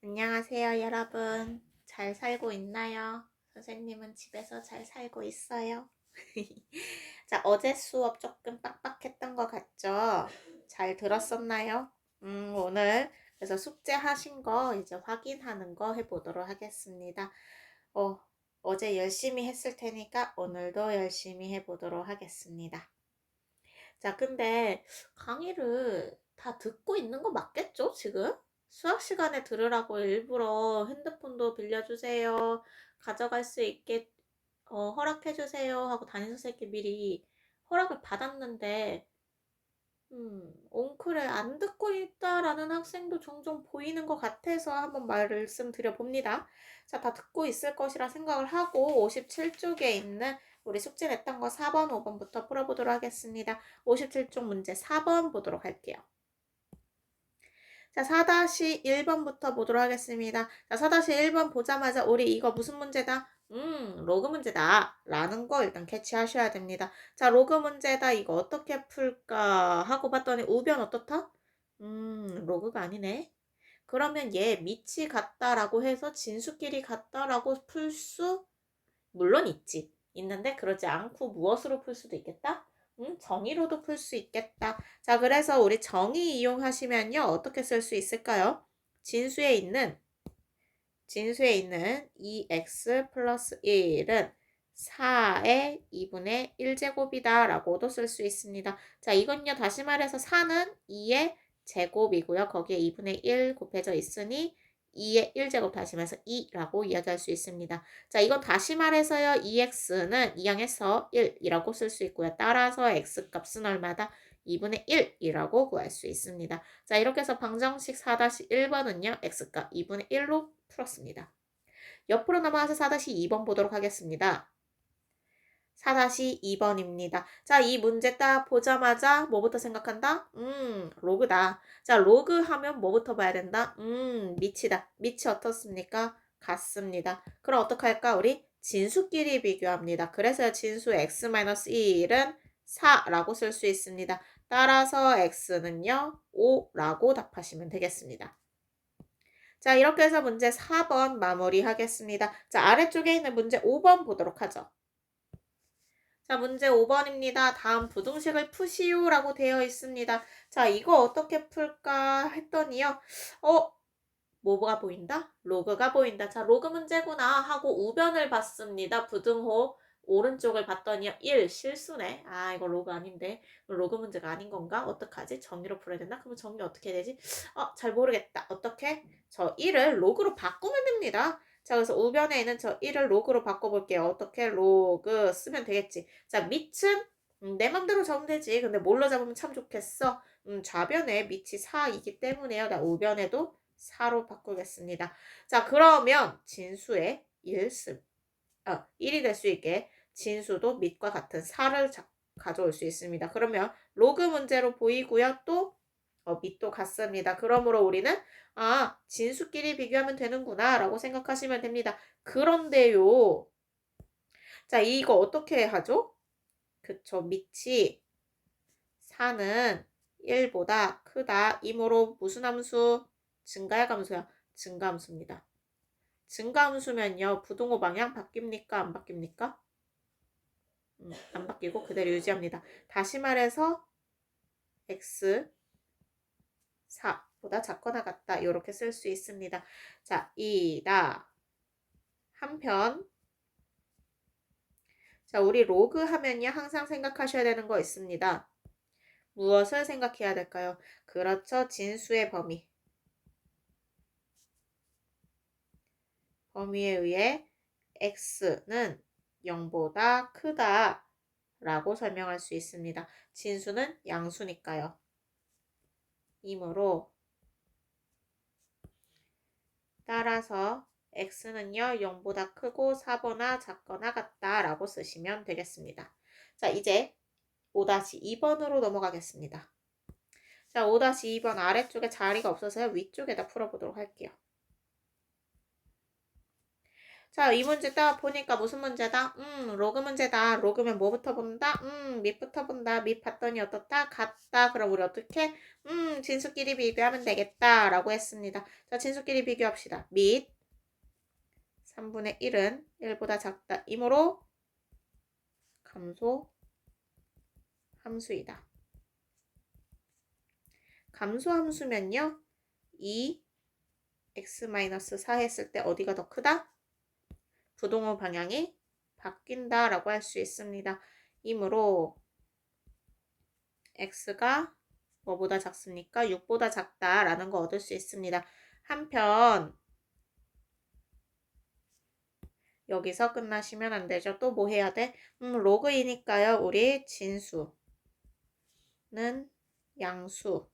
안녕하세요, 여러분. 잘 살고 있나요? 선생님은 집에서 잘 살고 있어요. 자, 어제 수업 조금 빡빡했던 것 같죠? 잘 들었었나요? 오늘 그래서 숙제하신 거 이제 확인하는 거 해보도록 하겠습니다. 어, 어제 열심히 했을 테니까 오늘도 열심히 해보도록 하겠습니다. 자, 근데 강의를 다 듣고 있는 거 맞겠죠, 지금? 수학 시간에 들으라고 일부러 핸드폰도 빌려주세요. 가져갈 수 있게 허락해주세요 하고 담임선생님께 미리 허락을 받았는데, 옹크를 안 듣고 있다라는 학생도 종종 보이는 것 같아서 한번 말씀드려 봅니다. 자, 다 듣고 있을 것이라 생각을 하고 57쪽에 있는 우리 숙제 냈던 거 4번, 5번부터 풀어보도록 하겠습니다. 57쪽 문제 4번 보도록 할게요. 자, 4-1번부터 보도록 하겠습니다. 자, 4-1번 보자마자 우리 이거 무슨 문제다? 로그 문제다. 라는 거 일단 캐치하셔야 됩니다. 자, 로그 문제다. 이거 어떻게 풀까? 하고 봤더니 우변 어떻다? 로그가 아니네. 그러면 얘 밑이 같다라고 해서 진수끼리 같다라고 풀 수? 물론 있지. 있는데 그러지 않고 무엇으로 풀 수도 있겠다? 정의로도 풀 수 있겠다. 자, 그래서 우리 정의 이용하시면요. 어떻게 쓸 수 있을까요? 진수에 있는 2x 플러스 1은 4의 2분의 1제곱이다 라고도 쓸 수 있습니다. 자, 이건요. 다시 말해서 4는 2의 제곱이고요. 거기에 2분의 1 곱해져 있으니 2의 1제곱 다시 말해서 2라고 이야기할 수 있습니다. 자, 이건 다시 말해서요. 2x는 2항에서 1이라고 쓸 수 있고요. 따라서 x값은 얼마다? 2분의 1이라고 구할 수 있습니다. 자, 이렇게 해서 방정식 4-1번은요. x값 2분의 1로 풀었습니다. 옆으로 넘어가서 4-2번 보도록 하겠습니다. 4-2번입니다. 자, 이 문제 딱 보자마자 뭐부터 생각한다? 로그다. 자, 로그 하면 뭐부터 봐야 된다? 밑이다. 밑이 어떻습니까? 같습니다. 그럼 어떡할까? 우리 진수끼리 비교합니다. 그래서 진수 x-1은 4라고 쓸 수 있습니다. 따라서 x는요, 5라고 답하시면 되겠습니다. 자, 이렇게 해서 문제 4번 마무리하겠습니다. 자, 아래쪽에 있는 문제 5번 보도록 하죠. 자, 문제 5번입니다. 다음 부등식을 푸시오라고 되어 있습니다. 자, 이거 어떻게 풀까 했더니요. 뭐가 보인다? 로그가 보인다. 자, 로그 문제구나 하고 우변을 봤습니다. 부등호 오른쪽을 봤더니요. 1 실수네. 아, 이거 로그 아닌데. 로그 문제가 아닌 건가? 어떡하지? 정의로 풀어야 된다? 그러면 정의 어떻게 해야 되지? 잘 모르겠다. 어떻게? 저 1을 로그로 바꾸면 됩니다. 자, 그래서 우변에 있는 저 1을 로그로 바꿔볼게요. 어떻게 로그 쓰면 되겠지. 자, 밑은 내 맘대로 적으면 되지. 근데 뭘로 잡으면 참 좋겠어? 좌변에 밑이 4이기 때문에요. 나 우변에도 4로 바꾸겠습니다. 자, 그러면 진수의 1이 될 수 있게 진수도 밑과 같은 4를 가져올 수 있습니다. 그러면 로그 문제로 보이고요. 또 밑도 같습니다. 그러므로 우리는 진수끼리 비교하면 되는구나 라고 생각하시면 됩니다. 그런데요. 자, 이거 어떻게 하죠? 그쵸. 밑이 4는 1보다 크다. 이므로 무슨 함수? 증가할 함수야. 증가함수입니다. 증가함수면요. 부등호 방향 바뀝니까? 안 바뀝니까? 안 바뀌고 그대로 유지합니다. 다시 말해서 x 4보다 작거나 같다. 이렇게 쓸 수 있습니다. 자, 이다. 한편 자, 우리 로그 하면요. 항상 생각하셔야 되는 거 있습니다. 무엇을 생각해야 될까요? 그렇죠. 진수의 범위. 범위에 의해 x는 0보다 크다 라고 설명할 수 있습니다. 진수는 양수니까요. 이므로 따라서 x는요 0보다 크고 4보다 작거나 같다 라고 쓰시면 되겠습니다. 자, 이제 5-2번으로 넘어가겠습니다. 자, 5-2번 아래쪽에 자리가 없어서요 위쪽에다 풀어보도록 할게요. 자, 이 문제 딱 보니까 무슨 문제다? 로그 문제다. 로그면 뭐부터 본다? 밑부터 본다. 밑 봤더니 어떻다? 같다. 그럼 우리 어떻게? 진수끼리 비교하면 되겠다. 라고 했습니다. 자, 진수끼리 비교합시다. 밑 3분의 1은 1보다 작다. 이므로 감소 함수이다. 감소 함수면요. 2x-4 했을 때 어디가 더 크다? 부동호 방향이 바뀐다 라고 할 수 있습니다. 이므로 x가 뭐보다 작습니까? 6보다 작다라는 거 얻을 수 있습니다. 한편 여기서 끝나시면 안 되죠. 또 뭐 해야 돼? 로그 2니까요. 우리 진수는 양수이므로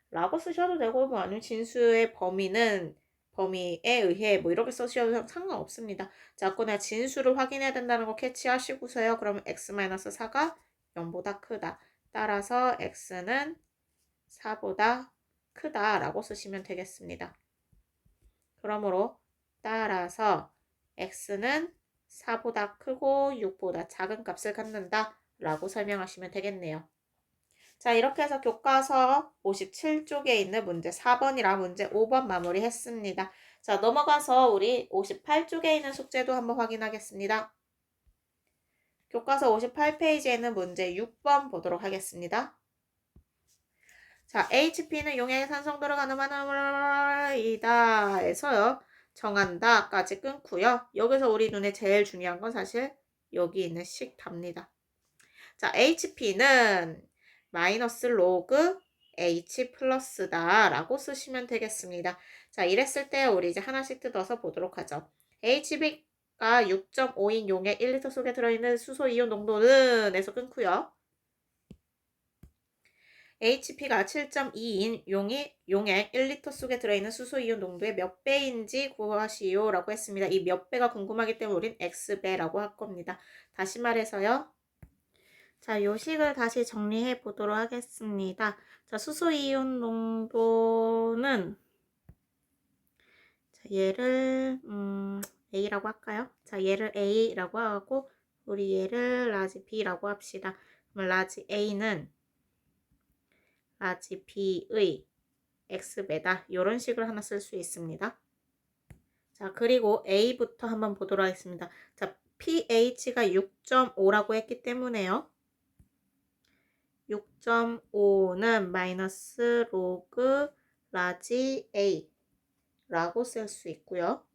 라고 쓰셔도 되고 뭐 아니면 진수의 범위에 의해 뭐 이렇게 쓰셔도 상관없습니다. 자꾸 내가 진수를 확인해야 된다는 거 캐치하시고서요. 그러면 x-4가 0보다 크다. 따라서 x는 4보다 크다라고 쓰시면 되겠습니다. 그러므로 따라서 x는 4보다 크고 6보다 작은 값을 갖는다 라고 설명하시면 되겠네요. 자, 이렇게 해서 교과서 57쪽에 있는 문제 4번이랑 문제 5번 마무리했습니다. 자, 넘어가서 우리 58쪽에 있는 숙제도 한번 확인하겠습니다. 교과서 58페이지에 있는 문제 6번 보도록 하겠습니다. 자, HP는 용액 산성도를 가늠하는 이다 해서요. 정한다까지 끊고요. 여기서 우리 눈에 제일 중요한 건 사실 여기 있는 식답니다. 자, HP는 마이너스 로그 H 플러스다 라고 쓰시면 되겠습니다. 자, 이랬을 때 우리 이제 하나씩 뜯어서 보도록 하죠. HB가 6.5인 용액 1리터 속에 들어있는 수소 이온 농도는 에서 끊고요. HP가 7.2인 용액 1리터 속에 들어있는 수소 이온 농도의 몇 배인지 구하시오 라고 했습니다. 이 몇 배가 궁금하기 때문에 우린 X배라고 할 겁니다. 다시 말해서요. 자, 요식을 다시 정리해 보도록 하겠습니다. 자, 수소이온 농도는 자, 얘를 A라고 할까요? 자, 얘를 A라고 하고 우리 얘를 라지 B라고 합시다. 그럼 라지 A는 라지 B의 X배다. 이런 식으로 하나 쓸 수 있습니다. 자, 그리고 A부터 한번 보도록 하겠습니다. 자, pH가 6.5라고 했기 때문에요. 6.5는 마이너스 로그 라지 A 라고 쓸 수 있고요.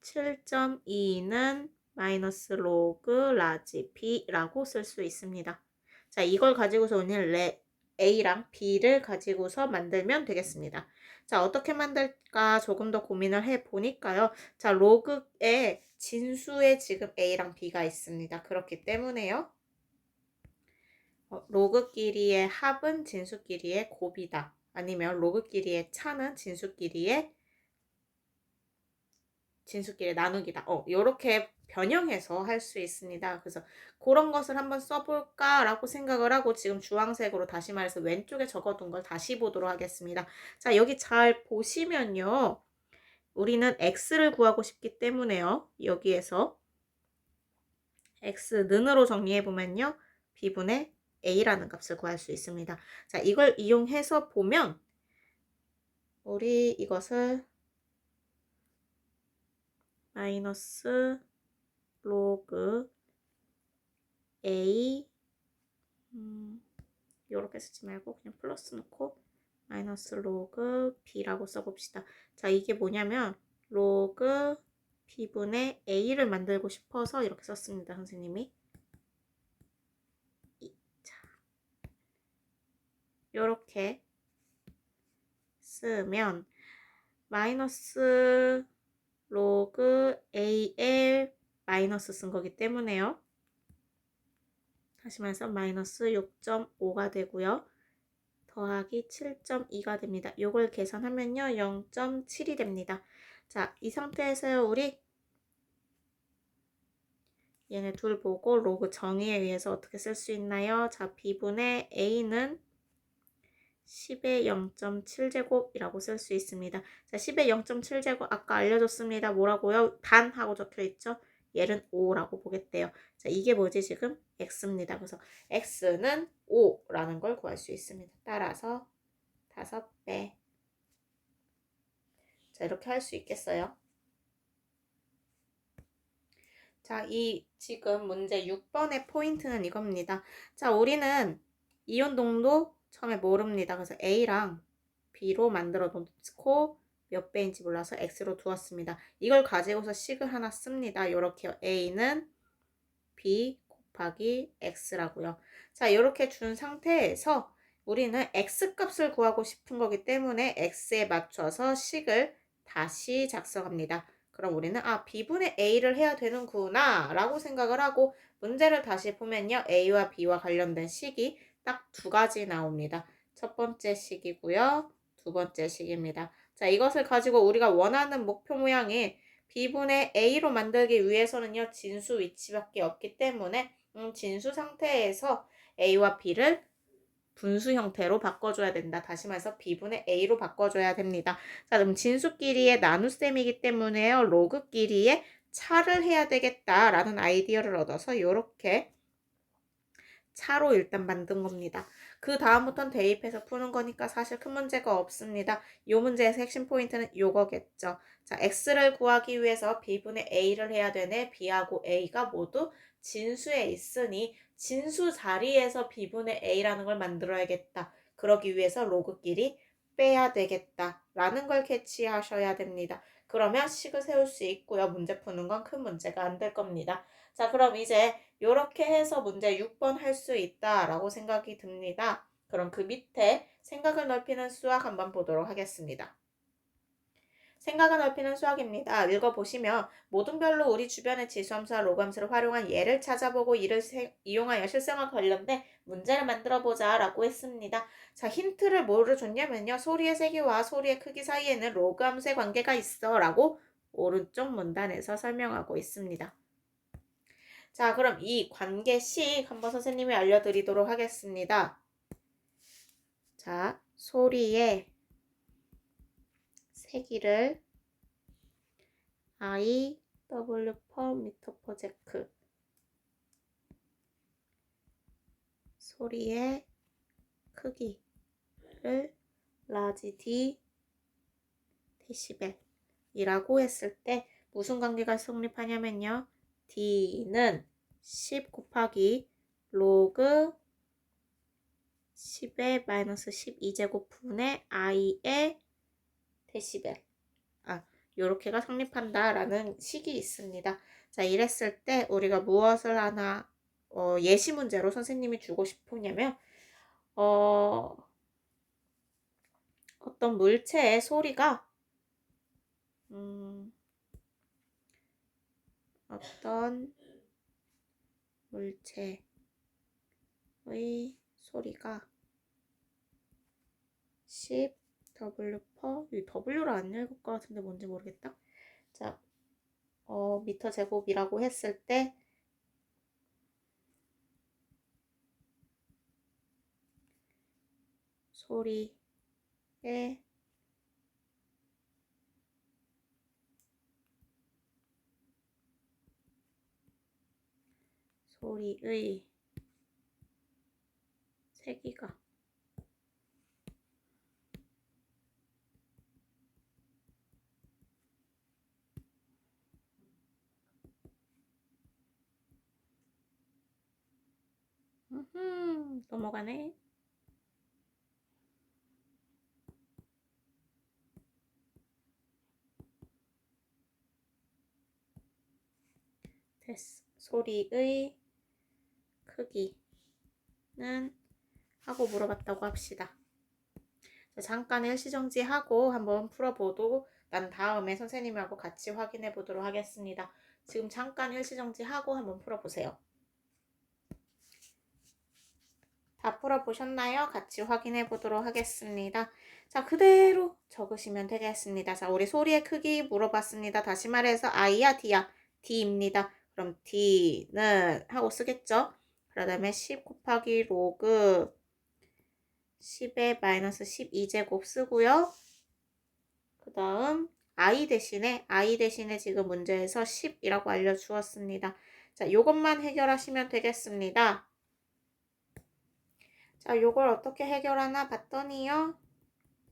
7.2는 마이너스 로그 라지 B 라고 쓸 수 있습니다. 자, 이걸 가지고서 오늘 A랑 B를 가지고서 만들면 되겠습니다. 자, 어떻게 만들까 조금 더 고민을 해 보니까요. 자, 로그의 진수에 지금 A랑 B가 있습니다. 그렇기 때문에요. 로그끼리의 합은 진수끼리의 곱이다. 아니면 로그끼리의 차는 진수끼리의 나누기다. 이렇게 변형해서 할 수 있습니다. 그래서 그런 것을 한번 써볼까라고 생각을 하고 지금 주황색으로 다시 말해서 왼쪽에 적어둔 걸 다시 보도록 하겠습니다. 자, 여기 잘 보시면요. 우리는 x를 구하고 싶기 때문에요. 여기에서 x는으로 정리해보면요. b분의 a라는 값을 구할 수 있습니다. 자, 이걸 이용해서 보면 우리 이것을 마이너스 로그 a 이렇게 쓰지 말고 그냥 플러스 넣고 마이너스 로그 b라고 써봅시다. 자, 이게 뭐냐면 로그 b분의 a를 만들고 싶어서 이렇게 썼습니다. 선생님이. 자, 이렇게 쓰면 마이너스 로그 a에 마이너스 쓴 거기 때문에요. 다시 말해서 마이너스 6.5가 되고요. 더하기 7.2가 됩니다. 이걸 계산하면요. 0.7이 됩니다. 자, 이 상태에서요. 우리 얘네 둘 보고 로그 정의에 의해서 어떻게 쓸 수 있나요? 자, b분의 a는 10의 0.7제곱이라고 쓸 수 있습니다. 자, 10의 0.7제곱 아까 알려줬습니다. 뭐라고요? 단 하고 적혀 있죠? 얘는 5라고 보겠대요. 자, 이게 뭐지 지금? x입니다. 그래서 x는 5라는 걸 구할 수 있습니다. 따라서 5배. 자, 이렇게 할 수 있겠어요? 자, 이 지금 문제 6번의 포인트는 이겁니다. 자, 우리는 이온 농도 처음에 모릅니다. 그래서 A랑 B로 만들어 놓고 몇 배인지 몰라서 X로 두었습니다. 이걸 가지고서 식을 하나 씁니다. 요렇게요. A는 B 곱하기 X라고요. 자, 이렇게 준 상태에서 우리는 X 값을 구하고 싶은 거기 때문에 X에 맞춰서 식을 다시 작성합니다. 그럼 우리는 B분의 A를 해야 되는구나 라고 생각을 하고 문제를 다시 보면요. A와 B와 관련된 식이 딱 두 가지 나옵니다. 첫 번째 식이고요. 두 번째 식입니다. 자, 이것을 가지고 우리가 원하는 목표 모양의 B분의 A로 만들기 위해서는요. 진수 위치밖에 없기 때문에 진수 상태에서 A와 B를 분수 형태로 바꿔줘야 된다. 다시 말해서 B분의 A로 바꿔줘야 됩니다. 자, 그럼 진수끼리의 나눗셈이기 때문에요. 로그끼리의 차를 해야 되겠다라는 아이디어를 얻어서 이렇게 차로 일단 만든 겁니다. 그 다음부터는 대입해서 푸는 거니까 사실 큰 문제가 없습니다. 이 문제에서 핵심 포인트는 요거겠죠. 자, x를 구하기 위해서 b분의 a를 해야 되네. b하고 a가 모두 진수에 있으니 진수 자리에서 b분의 a라는 걸 만들어야겠다. 그러기 위해서 로그끼리 빼야 되겠다. 라는 걸 캐치하셔야 됩니다. 그러면 식을 세울 수 있고요. 문제 푸는 건 큰 문제가 안 될 겁니다. 자, 그럼 이제 이렇게 해서 문제 6번 할 수 있다라고 생각이 듭니다. 그럼 그 밑에 생각을 넓히는 수학 한번 보도록 하겠습니다. 생각을 넓히는 수학입니다. 읽어보시면 모든 별로 우리 주변의 지수함수와 로그함수를 활용한 예를 찾아보고 이를 이용하여 실생활 관련된 문제를 만들어보자 라고 했습니다. 자, 힌트를 뭐를 줬냐면요. 소리의 세기와 소리의 크기 사이에는 로그함수의 관계가 있어 라고 오른쪽 문단에서 설명하고 있습니다. 자, 그럼 이 관계식 한번 선생님이 알려드리도록 하겠습니다. 자, 소리의 세기를 IW per 미터 per 제크, 소리의 크기를 라지 D 데시벨이라고 했을 때 무슨 관계가 성립하냐면요. D는 10 곱하기 로그 10의 마이너스 12제곱분의 I의 데시벨. 요렇게가 성립한다라는 식이 있습니다. 자, 이랬을 때 우리가 무엇을 하나 예시 문제로 선생님이 주고 싶으냐면 어떤 물체의 소리가 어떤 물체의 소리가 10W per W로 안 읽을 것 같은데 뭔지 모르겠다. 자, 미터 제곱이라고 했을 때 소리의 세기가 넘어가네. 됐어. 소리의 크기는 하고 물어봤다고 합시다. 자, 잠깐 일시정지하고 한번 풀어보고 난 다음에 선생님하고 같이 확인해 보도록 하겠습니다. 지금 잠깐 일시정지하고 한번 풀어보세요. 다 풀어보셨나요? 같이 확인해 보도록 하겠습니다. 자, 그대로 적으시면 되겠습니다. 자, 우리 소리의 크기 물어봤습니다. 다시 말해서 I야 D야? D입니다. 그럼 D는 하고 쓰겠죠? 그 다음에 10 곱하기 로그 10의 마이너스 12제곱 쓰고요. 그 다음 i 대신에 지금 문제에서 10이라고 알려주었습니다. 자, 요것만 해결하시면 되겠습니다. 자, 요걸 어떻게 해결하나 봤더니요.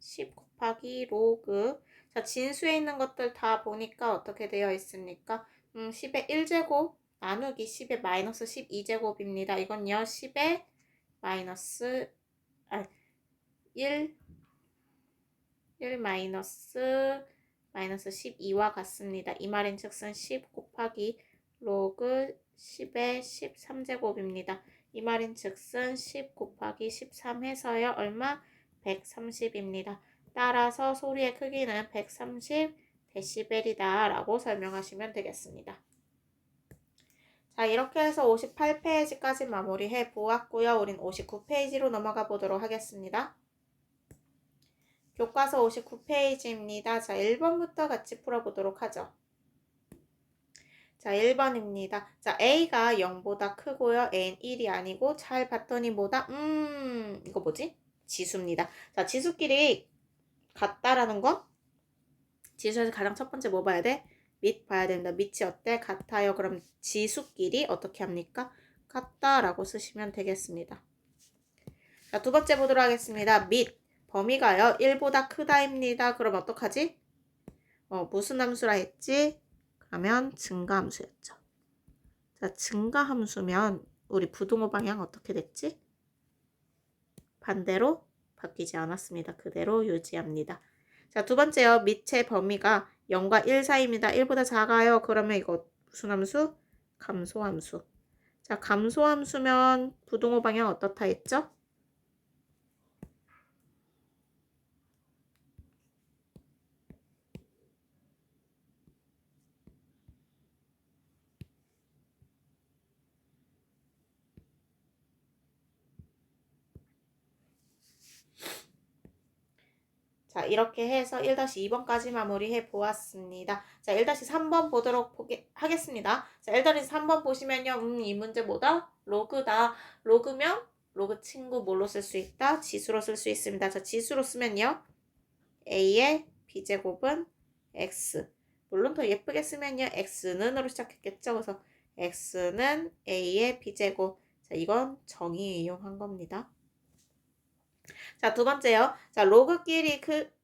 10 곱하기 로그. 자, 진수에 있는 것들 다 보니까 어떻게 되어 있습니까? 10의 1제곱 나누기 10의 마이너스 12제곱입니다. 이건요, 10의 마이너스, 1 마이너스 12와 같습니다. 이 말인 즉슨 10 곱하기 로그 10의 13제곱입니다. 이 말인 즉슨 10 곱하기 13 해서요. 얼마? 130입니다. 따라서 소리의 크기는 130 데시벨이다 라고 설명하시면 되겠습니다. 자, 이렇게 해서 58페이지까지 마무리해 보았고요. 우린 59페이지로 넘어가 보도록 하겠습니다. 교과서 59페이지입니다. 자, 1번부터 같이 풀어보도록 하죠. 자, 1번입니다. 자, A가 0보다 크고요. N 1이 아니고 잘 봤더니 뭐다? 이거 뭐지? 지수입니다. 자, 지수끼리 같다라는 건 지수에서 가장 첫 번째 뭐 봐야 돼? 밑 봐야 된다. 밑이 어때? 같아요. 그럼 지수끼리 어떻게 합니까? 같다라고 쓰시면 되겠습니다. 자, 두 번째 보도록 하겠습니다. 밑 범위가요. 1보다 크다입니다. 그럼 어떡하지? 무슨 함수라 했지? 그러면 증가함수였죠. 자, 증가함수면 우리 부등호 방향 어떻게 됐지? 반대로 바뀌지 않았습니다. 그대로 유지합니다. 자, 두 번째요. 밑의 범위가 0과 1 사이입니다. 1보다 작아요. 그러면 이거 무슨 함수? 감소함수. 자, 감소함수면 부등호 방향 어떻다 했죠? 자, 이렇게 해서 1-2번까지 마무리해 보았습니다. 자, 1-3번 보도록 하겠습니다. 자, 1-3번 보시면요. 이 문제 뭐다? 로그다. 로그면 로그 친구 뭘로 쓸 수 있다? 지수로 쓸 수 있습니다. 자, 지수로 쓰면요. A의 B제곱은 X. 물론 더 예쁘게 쓰면요. X는으로 시작했겠죠. 그래서 X는 A의 B제곱. 자, 이건 정의 이용한 겁니다. 자, 두 번째요. 자, 로그끼리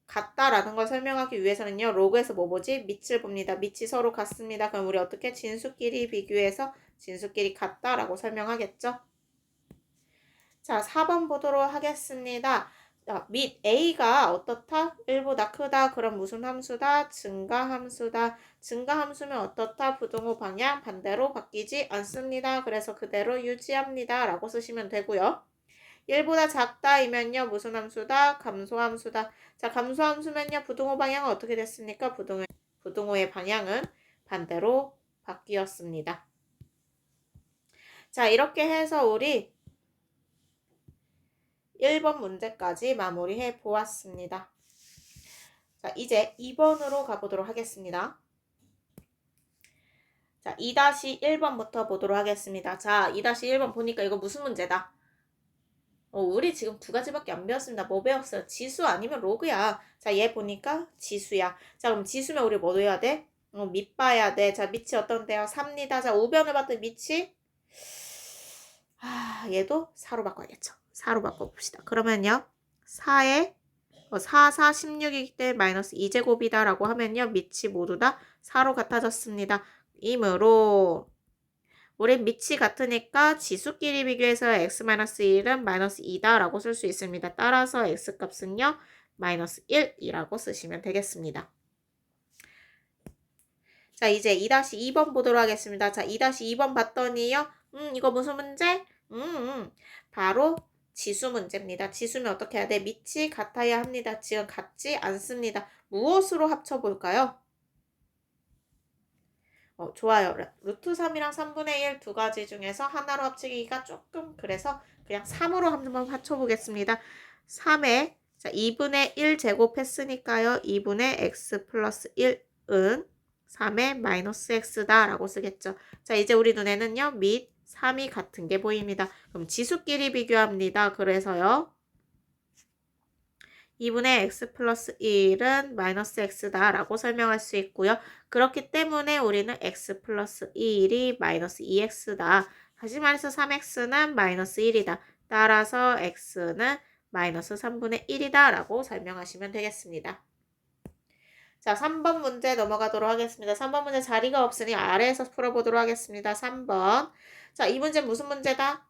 같다라는 걸 설명하기 위해서는요. 로그에서 뭐 보지? 밑을 봅니다. 밑이 서로 같습니다. 그럼 우리 어떻게 진수끼리 비교해서 진수끼리 같다라고 설명하겠죠? 자, 4번 보도록 하겠습니다. 자, 밑 A가 어떻다? 1보다 크다. 그럼 무슨 함수다? 증가함수다. 증가함수면 어떻다? 부등호 방향 반대로 바뀌지 않습니다. 그래서 그대로 유지합니다. 라고 쓰시면 되고요. 1보다 작다이면요. 무슨 함수다? 감소함수다. 자, 감소함수면요. 부등호 방향은 어떻게 됐습니까? 부등호의 방향은 반대로 바뀌었습니다. 자, 이렇게 해서 우리 1번 문제까지 마무리해 보았습니다. 자, 이제 2번으로 가보도록 하겠습니다. 자, 2-1번부터 보도록 하겠습니다. 자, 2-1번 보니까 이거 무슨 문제다? 우리 지금 두 가지밖에 안 배웠습니다. 뭐 배웠어요? 지수 아니면 로그야. 자, 얘 보니까 지수야. 자, 그럼 지수면 우리 뭐 해야 돼? 밑 봐야 돼. 자, 밑이 어떤데요? 4입니다. 자, 우변을 봤더니 밑이 얘도 4로 바꿔야겠죠. 4로 바꿔봅시다. 그러면요. 4에 4, 4, 16이기 때문에 마이너스 2제곱이다 라고 하면요. 밑이 모두 다 4로 같아졌습니다. 이므로 우린 밑이 같으니까 지수끼리 비교해서 x-1은 마이너스 2다 라고 쓸 수 있습니다. 따라서 x값은요. 마이너스 1이라고 쓰시면 되겠습니다. 자, 이제 2-2번 보도록 하겠습니다. 자, 2-2번 봤더니요. 이거 무슨 문제? 바로 지수 문제입니다. 지수면 어떻게 해야 돼? 밑이 같아야 합니다. 지금 같지 않습니다. 무엇으로 합쳐볼까요? 좋아요. 루트 3이랑 3분의 1 두 가지 중에서 하나로 합치기가 조금 그래서 그냥 3으로 한번 합쳐보겠습니다. 3에 자 2분의 1 제곱했으니까요. 2분의 x 플러스 1은 3의 마이너스 x다 라고 쓰겠죠. 자 이제 우리 눈에는요. 밑 3이 같은 게 보입니다. 그럼 지수끼리 비교합니다. 그래서요. 2분의 x 플러스 1은 마이너스 x다 라고 설명할 수 있고요. 그렇기 때문에 우리는 x 플러스 1이 마이너스 2x다. 다시 말해서 3x는 마이너스 1이다. 따라서 x는 마이너스 3분의 1이다 라고 설명하시면 되겠습니다. 자, 3번 문제 넘어가도록 하겠습니다. 3번 문제 자리가 없으니 아래에서 풀어보도록 하겠습니다. 3번. 자, 이 문제 무슨 문제다?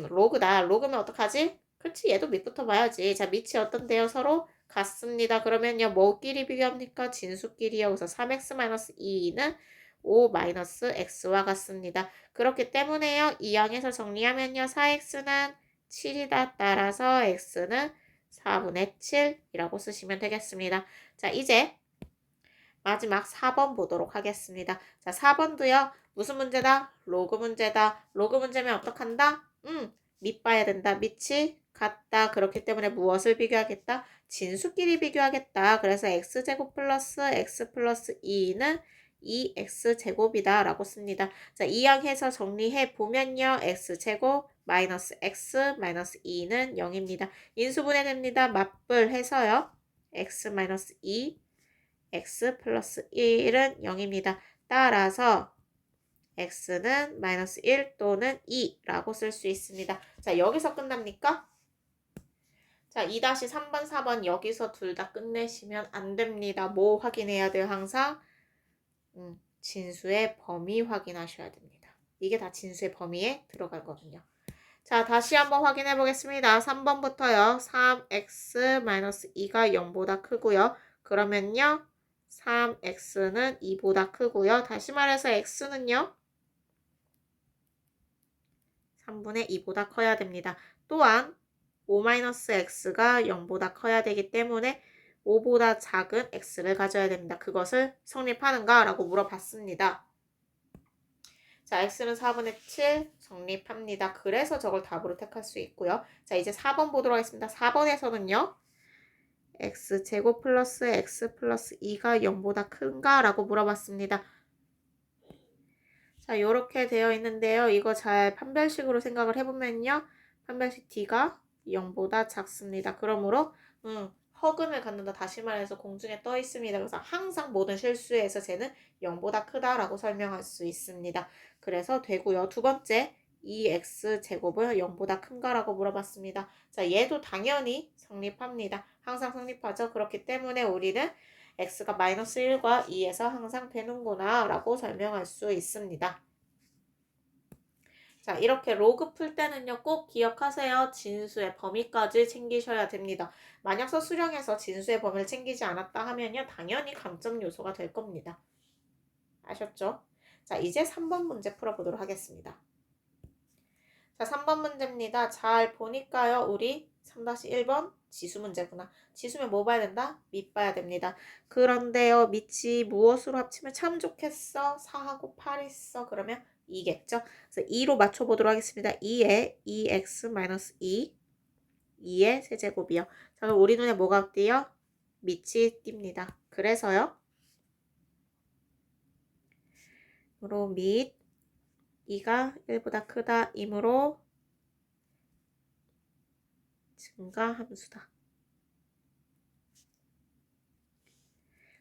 로그다. 로그면 어떡하지? 그렇지, 얘도 밑부터 봐야지. 자, 밑이 어떤데요? 서로 같습니다. 그러면요, 뭐끼리 비교합니까? 진수끼리요. 그래서 3x-2는 5-x와 같습니다. 그렇기 때문에요, 이 양에서 정리하면요, 4x는 7이다. 따라서 x는 4분의 7이라고 쓰시면 되겠습니다. 자, 이제 마지막 4번 보도록 하겠습니다. 자, 4번도요. 무슨 문제다? 로그 문제다. 로그 문제면 어떡한다? 밑 봐야 된다. 밑이 같다. 그렇기 때문에 무엇을 비교하겠다? 진수끼리 비교하겠다. 그래서 x제곱 플러스 x 플러스 2는 2x제곱이다 라고 씁니다. 자, 이항해서 정리해 보면요. x제곱 마이너스 x 마이너스 2는 0입니다. 인수분해 됩니다. 맞불 해서요. x 마이너스 2 x 플러스 1은 0입니다. 따라서 x는 마이너스 1 또는 2라고 쓸 수 있습니다. 자, 여기서 끝납니까? 자, 2-3번, 4번 여기서 둘 다 끝내시면 안 됩니다. 뭐 확인해야 돼요? 항상 진수의 범위 확인하셔야 됩니다. 이게 다 진수의 범위에 들어가거든요. 자, 다시 한번 확인해 보겠습니다. 3번부터요. 3x-2가 0보다 크고요. 그러면요. 3x는 2보다 크고요. 다시 말해서 x는요. 3분의 2보다 커야 됩니다. 또한 5-x가 0보다 커야 되기 때문에 5보다 작은 x를 가져야 됩니다. 그것을 성립하는가? 라고 물어봤습니다. 자, x는 4분의 7 성립합니다. 그래서 저걸 답으로 택할 수 있고요. 자, 이제 4번 보도록 하겠습니다. 4번에서는요. x제곱 플러스 x 플러스 2가 0보다 큰가? 라고 물어봤습니다. 자, 이렇게 되어 있는데요. 이거 잘 판별식으로 생각을 해보면요. 판별식 d가 0보다 작습니다. 그러므로 허근을 갖는다. 다시 말해서 공중에 떠 있습니다. 그래서 항상 모든 실수에서 쟤는 0보다 크다라고 설명할 수 있습니다. 그래서 되고요. 두 번째, 2x제곱은 0보다 큰가라고 물어봤습니다. 자, 얘도 당연히 성립합니다. 항상 성립하죠. 그렇기 때문에 우리는 x가 마이너스 1과 2에서 항상 되는구나 라고 설명할 수 있습니다. 자, 이렇게 로그 풀 때는요, 꼭 기억하세요. 진수의 범위까지 챙기셔야 됩니다. 만약 수령에서 진수의 범위를 챙기지 않았다 하면요, 당연히 감점 요소가 될 겁니다. 아셨죠? 자, 이제 3번 문제 풀어보도록 하겠습니다. 자, 3번 문제입니다. 잘 보니까요, 우리 3-1번 지수 문제구나. 지수면 뭐 봐야 된다? 밑 봐야 됩니다. 그런데요, 밑이 무엇으로 합치면 참 좋겠어? 4하고 8 있어. 그러면 2겠죠? 그래서 2로 맞춰보도록 하겠습니다. 2에 2x-2, 2의 세제곱이요. 자, 그럼 우리 눈에 뭐가 띄요? 밑이 띕니다. 그래서요, 밑 2가 1보다 크다 이므로 증가함수다.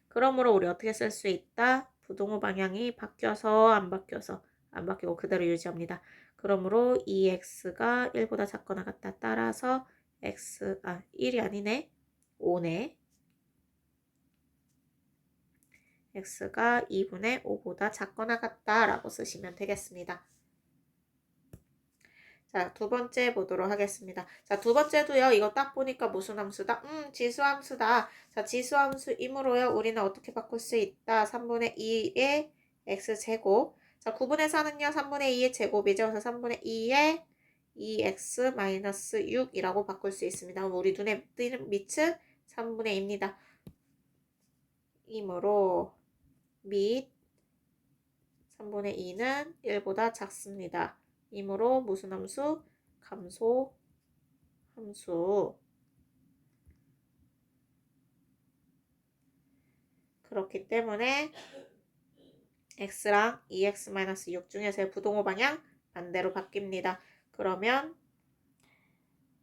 그러므로 우리 어떻게 쓸 수 있다? 부동호 방향이 바뀌어서 안 바뀌어서 안 바뀌고 그대로 유지합니다. 그러므로 2x가 1보다 작거나 같다. 따라서 1이 아니네. 5네. x가 2분의 5보다 작거나 같다 라고 쓰시면 되겠습니다. 자, 두 번째 보도록 하겠습니다. 자, 두 번째도요. 이거 딱 보니까 무슨 함수다? 지수함수다. 자, 지수함수이므로요. 우리는 어떻게 바꿀 수 있다? 3분의 2의 x제곱. 자, 9분의 4는요. 3분의 2의 제곱이죠. 그래서 3분의 2의 2x-6이라고 바꿀 수 있습니다. 그럼 우리 눈에 띄는 밑은 3분의 2입니다. 이므로 밑 3분의 2는 1보다 작습니다. 이므로 무슨 함수? 감소 함수. 그렇기 때문에 x랑 2x-6 중에서의 부동호 방향 반대로 바뀝니다. 그러면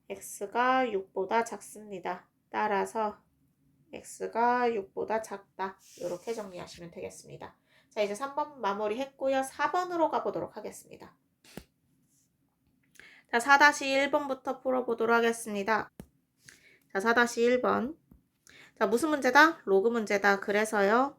x가 6보다 작습니다. 따라서 x가 6보다 작다. 이렇게 정리하시면 되겠습니다. 자, 이제 3번 마무리 했고요. 4번으로 가보도록 하겠습니다. 자, 4-1번부터 풀어보도록 하겠습니다. 자, 4-1번. 자, 무슨 문제다? 로그 문제다. 그래서요.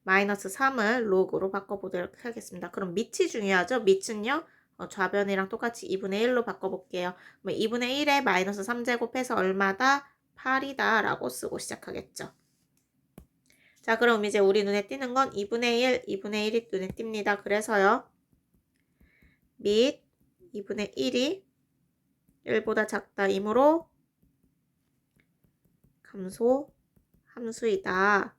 마이너스 3을 로그로 바꿔보도록 하겠습니다. 그럼 밑이 중요하죠? 밑은요. 좌변이랑 똑같이 2분의 1로 바꿔볼게요. 그럼 2분의 1에 마이너스 3제곱해서 얼마다? 8이다 라고 쓰고 시작하겠죠. 자, 그럼 이제 우리 눈에 띄는 건 2분의 1, 2분의 1이 눈에 띕니다. 그래서요. 밑 2분의 1이 1보다 작다이므로 감소 함수이다.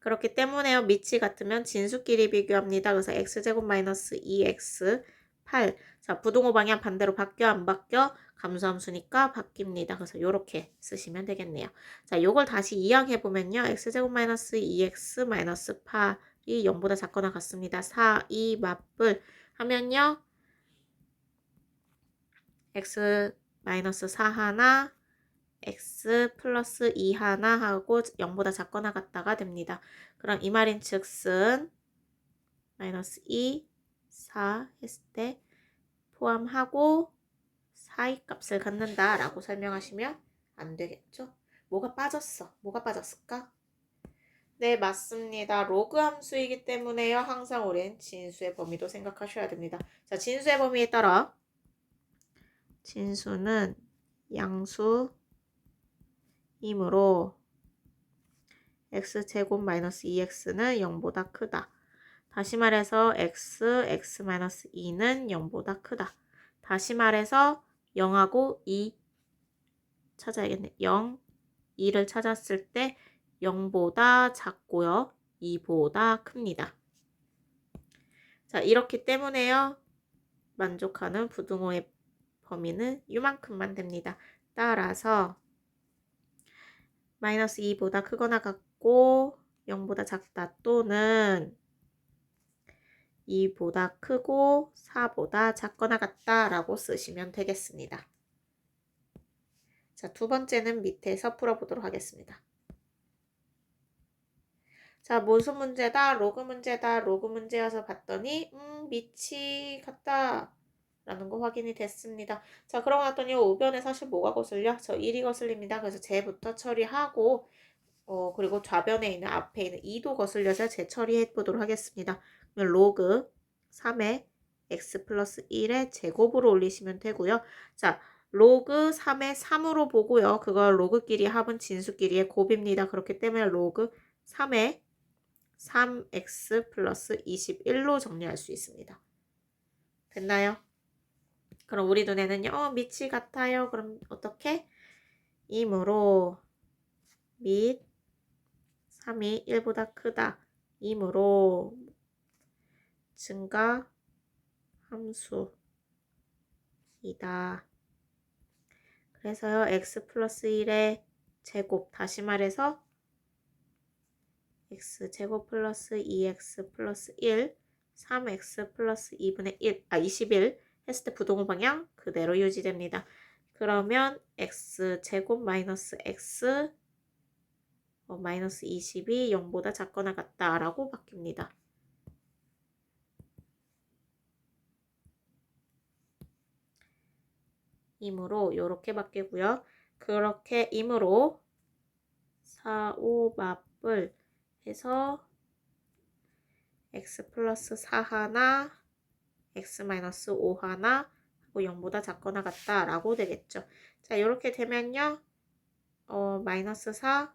그렇기 때문에요. 밑이 같으면 진수끼리 비교합니다. 그래서 x제곱 마이너스 2x 8. 자, 부동호 방향 반대로 바뀌어 안 바뀌어? 감소함수니까 바뀝니다. 그래서 이렇게 쓰시면 되겠네요. 자, 요걸 다시 이항해보면요. x제곱 마이너스 2x 마이너스 8이 0보다 작거나 같습니다. 4, 2 맞불 하면요. x 마이너스 4 하나 x 플러스 2 하나 하고 0보다 작거나 같다가 됩니다. 그럼 이 말인 즉슨 마이너스 2, 4 했을 때 포함하고 4의 값을 갖는다 라고 설명하시면 안 되겠죠? 뭐가 빠졌어? 뭐가 빠졌을까? 네, 맞습니다. 로그 함수이기 때문에요. 항상 우린 진수의 범위도 생각하셔야 됩니다. 자, 진수의 범위에 따라 진수는 양수이므로 x제곱 마이너스 2x는 0보다 크다. 다시 말해서 x 마이너스 2는 0보다 크다. 다시 말해서 0하고 2 찾아야겠네. 0, 2를 찾았을 때 0보다 작고요. 2보다 큽니다. 자, 이렇기 때문에요. 만족하는 부등호의 범위는 이만큼만 됩니다. 따라서 마이너스 2보다 크거나 같고 0보다 작다 또는 2보다 크고 4보다 작거나 같다 라고 쓰시면 되겠습니다. 자, 두 번째는 밑에서 풀어보도록 하겠습니다. 자, 무슨 문제다? 로그 문제다. 로그 문제여서 봤더니 밑이 같다 라는 거 확인이 됐습니다. 자, 그러고 났더니 우변에 사실 뭐가 거슬려? 저 1이 거슬립니다. 그래서 쟤부터 처리하고 그리고 좌변에 있는 앞에 있는 2도 거슬려서 재처리해 보도록 하겠습니다. 그러면 로그 3의 x 플러스 1의 제곱으로 올리시면 되고요. 자, 로그 3의 3으로 보고요. 그걸 로그끼리 합은 진수끼리의 곱입니다. 그렇기 때문에 로그 3의 3x 플러스 21로 정리할 수 있습니다. 됐나요? 그럼 우리 눈에는요. 밑이 같아요. 그럼 어떻게? 이므로 밑 3이 1보다 크다. 이므로 증가 함수이다. 그래서요. x 플러스 1의 제곱 다시 말해서 x제곱 플러스 2x 플러스 1 3x 플러스 2분의 1 21 했을 때 부동호 방향 그대로 유지됩니다. 그러면 x제곱 마이너스 x 마이너스 20이 0보다 작거나 같다 라고 바뀝니다. 이므로 이렇게 바뀌고요. 그렇게 이므로 4, 5 맞불 해서 x 플러스 4 하나 x 마이너스 5 하나 하고 0보다 작거나 같다 라고 되겠죠. 자, 이렇게 되면요. 마이너스 4,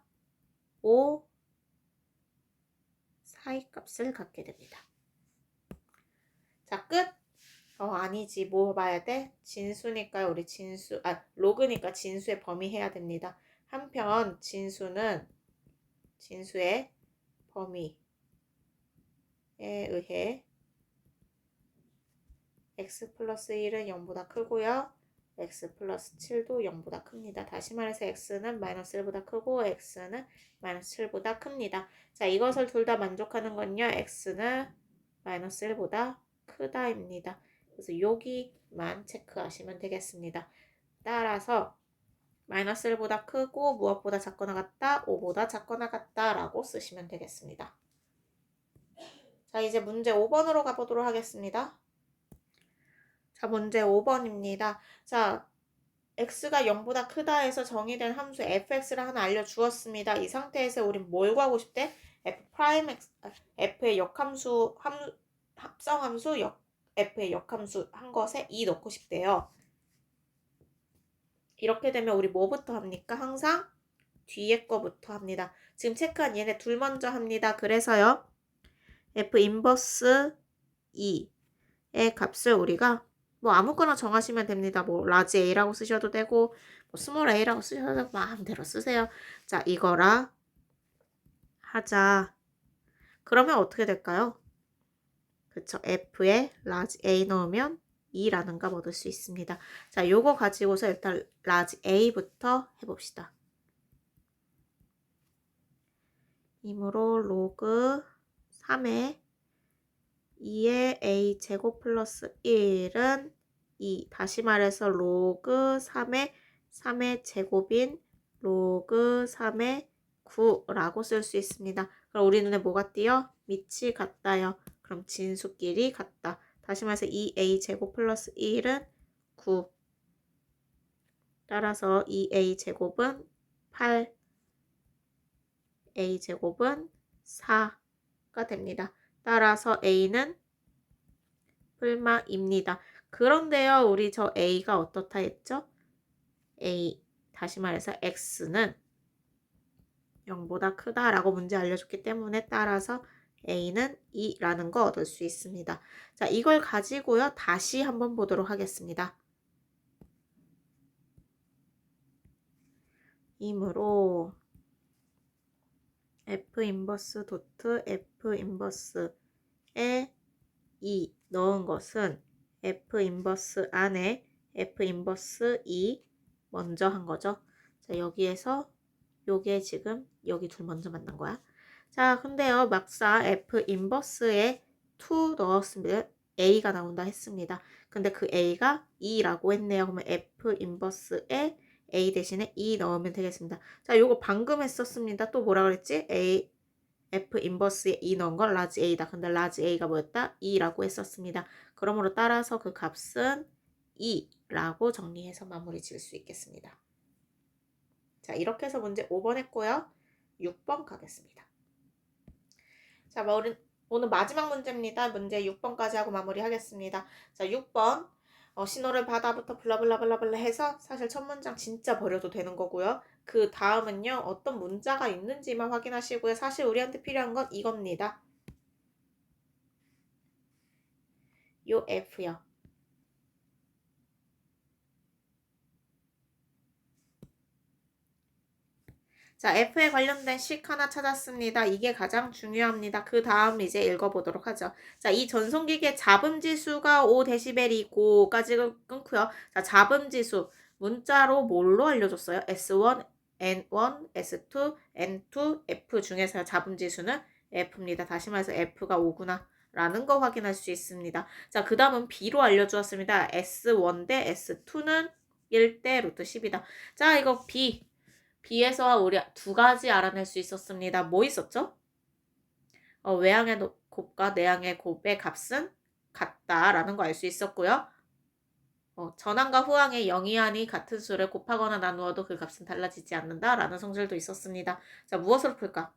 5, 4의 값을 갖게 됩니다. 자, 끝! 아니지. 뭐 봐야 돼? 진수니까 우리 로그니까 진수의 범위 해야 됩니다. 한편 진수의 범위에 의해 x 플러스 1은 0보다 크고요. x 플러스 7도 0보다 큽니다. 다시 말해서 x는 마이너스 1보다 크고 x는 마이너스 7보다 큽니다. 자, 이것을 둘 다 만족하는 건요. x는 마이너스 1보다 크다입니다. 그래서 여기만 체크하시면 되겠습니다. 따라서 마이너스 1보다 크고 무엇보다 작거나 같다, 5보다 작거나 같다 라고 쓰시면 되겠습니다. 자, 이제 문제 5번으로 가보도록 하겠습니다. 자, 문제 5번입니다. 자, x가 0보다 크다 해서 정의된 함수 fx를 하나 알려주었습니다. 이 상태에서 우린 뭘 구하고 싶대? f의 역함수, 합성함수, f의 역함수 한 것에 2 넣고 싶대요. 이렇게 되면 우리 뭐부터 합니까? 항상 뒤에 거부터 합니다. 지금 체크한 얘네 둘 먼저 합니다. 그래서요. f 인버스 2의 값을 우리가 뭐 아무거나 정하시면 됩니다. 뭐 라지 a라고 쓰셔도 되고 뭐 스몰 a라고 쓰셔도 되고 마음대로 쓰세요. 자, 이거라 하자. 그러면 어떻게 될까요? 그쵸. f에 라지 a 넣으면 2라는 값 얻을 수 있습니다. 자, 요거 가지고서 일단 라지 a부터 해봅시다. 이므로 로그 3의 2의 a 제곱 플러스 1은 2. 다시 말해서 로그 3의 제곱인 로그 3의 9라고 쓸 수 있습니다. 그럼 우리 눈에 뭐가 띄어? 밑이 같다요. 그럼 진수끼리 같다. 다시 말해서 2a 제곱 플러스 1은 9. 따라서 2a 제곱은 8. a 제곱은 4가 됩니다. 따라서 a는 풀마입니다. 그런데요, 우리 저 a가 어떻다 했죠? a, 다시 말해서 x는 0보다 크다라고 문제 알려줬기 때문에 따라서 a는 2라는 거 얻을 수 있습니다. 자, 이걸 가지고요, 다시 한번 보도록 하겠습니다. 이므로 f 인버스 도트 f 인버스에 2 넣은 것은 f 인버스 안에 f 인버스 2 먼저 한 거죠. 자, 여기에서 요게 지금 여기 둘 먼저 만난 거야. 자, 근데요, 막상 f 인버스에 2 넣었으면 a가 나온다 했습니다. 근데 그 a가 2라고 했네요. 그러면 f 인버스에 a 대신에 2 넣으면 되겠습니다. 자, 요거 방금 했었습니다. 또 뭐라 그랬지? f 인버스에 2 넣은 건 라지 a다. 근데 라지 a가 뭐였다? 2라고 했었습니다. 그러므로 따라서 그 값은 2라고 정리해서 마무리 지을 수 있겠습니다. 자, 이렇게 해서 문제 5번 했고요. 6번 가겠습니다. 자, 오늘 마지막 문제입니다. 문제 6번까지 하고 마무리하겠습니다. 자, 6번. 신호를 받아부터 블라블라블라블라 해서 사실 첫 문장 진짜 버려도 되는 거고요. 그 다음은요, 어떤 문자가 있는지만 확인하시고요. 사실 우리한테 필요한 건 이겁니다. 요 F요. 자, F에 관련된 식 하나 찾았습니다. 이게 가장 중요합니다. 그 다음 이제 읽어보도록 하죠. 자, 이 전송기기의 잡음지수가 5dB이고까지 끊고요. 자, 잡음지수 문자로 뭘로 알려줬어요? S1, N1, S2, N2, F 중에서 잡음지수는 F입니다. 다시 말해서 F가 5구나 라는 거 확인할 수 있습니다. 자, 그 다음은 B로 알려주었습니다. S1 대 S2는 1대 루트 10이다. 자, 이거 B에서 우리 두 가지 알아낼 수 있었습니다. 뭐 있었죠? 외항의 곱과 내항의 곱의 값은 같다라는 거 알 수 있었고요. 전항과 후항의 영이한이 같은 수를 곱하거나 나누어도 그 값은 달라지지 않는다라는 성질도 있었습니다. 자, 무엇으로 풀까?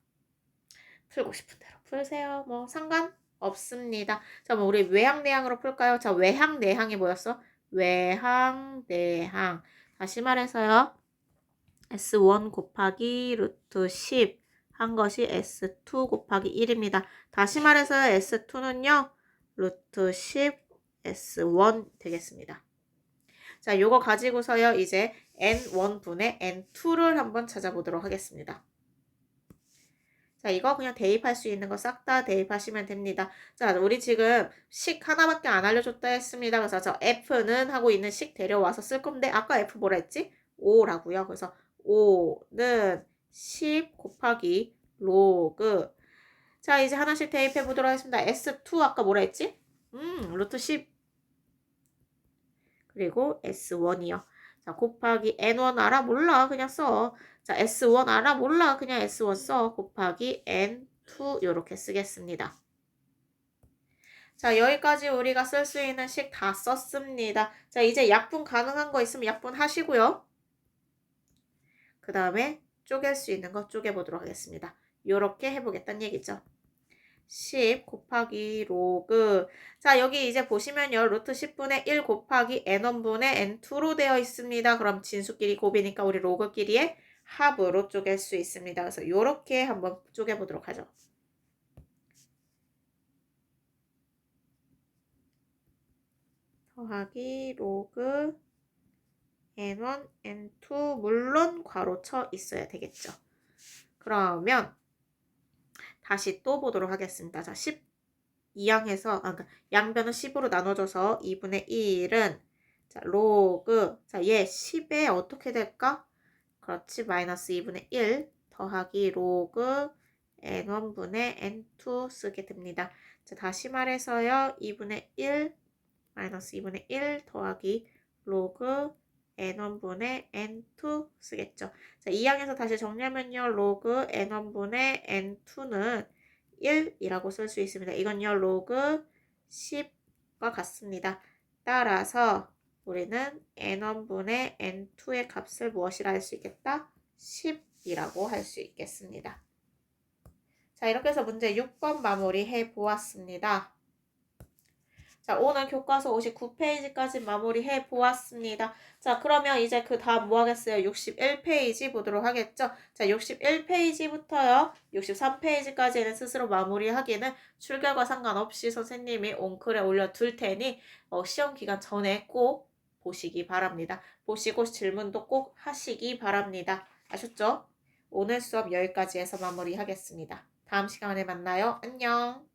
풀고 싶은 대로 풀세요. 뭐 상관없습니다. 자, 뭐 우리 외항, 내항으로 풀까요? 자, 외항, 내항이 뭐였어? 외항, 내항. 다시 말해서요. S1 곱하기 루트 10 한 것이 S2 곱하기 1입니다. 다시 말해서 S2는요. 루트 10 S1 되겠습니다. 자, 요거 가지고서요. 이제 N1분의 N2를 한번 찾아보도록 하겠습니다. 자, 이거 그냥 대입할 수 있는 거 싹 다 대입하시면 됩니다. 자, 우리 지금 식 하나밖에 안 알려줬다 했습니다. 그래서 저 F는 하고 있는 식 데려와서 쓸 건데 아까 F 뭐라 했지? 5라고요. 그래서 5는 10 곱하기 로그. 자, 이제 하나씩 대입해 보도록 하겠습니다. S2 아까 뭐라 했지? 루트 10. 그리고 S1이요. 자, 곱하기 N1 알아? 몰라. 그냥 써. 자, S1 알아? 몰라. 그냥 S1 써. 곱하기 N2 요렇게 쓰겠습니다. 자, 여기까지 우리가 쓸 수 있는 식 다 썼습니다. 자, 이제 약분 가능한 거 있으면 약분 하시고요. 그 다음에 쪼갤 수 있는 거 쪼개보도록 하겠습니다. 요렇게 해보겠다는 얘기죠. 10 곱하기 로그. 자, 여기 이제 보시면요. 루트 10분의 1 곱하기 n1분의 n2로 되어 있습니다. 그럼 진수끼리 곱이니까 우리 로그끼리의 합으로 쪼갤 수 있습니다. 그래서 요렇게 한번 쪼개보도록 하죠. 더하기 로그 n1, n2 물론 괄호 쳐 있어야 되겠죠. 그러면 다시 또 보도록 하겠습니다. 자, 12항에서 그러니까 양변은 10으로 나눠줘서 2분의 1은 자, 로그 자, 얘 10에 어떻게 될까? 그렇지. 마이너스 2분의 1 더하기 로그 n1분의 n2 쓰게 됩니다. 자, 다시 말해서요. 2분의 1 마이너스 2분의 1 더하기 로그 n1분의 n2 쓰겠죠. 자, 2항에서 다시 정리하면요. 로그 n1분의 n2는 1이라고 쓸 수 있습니다. 이건요. 로그 10과 같습니다. 따라서 우리는 n1분의 n2의 값을 무엇이라 할 수 있겠다? 10이라고 할 수 있겠습니다. 자, 이렇게 해서 문제 6번 마무리해 보았습니다. 자, 오늘 교과서 59페이지까지 마무리해 보았습니다. 자, 그러면 이제 그 다음 뭐 하겠어요? 61페이지 보도록 하겠죠? 자, 61페이지부터요. 63페이지까지는 스스로 마무리하기는 출결과 상관없이 선생님이 온클에 올려둘 테니 시험 기간 전에 꼭 보시기 바랍니다. 보시고 질문도 꼭 하시기 바랍니다. 아셨죠? 오늘 수업 여기까지 해서 마무리하겠습니다. 다음 시간에 만나요. 안녕.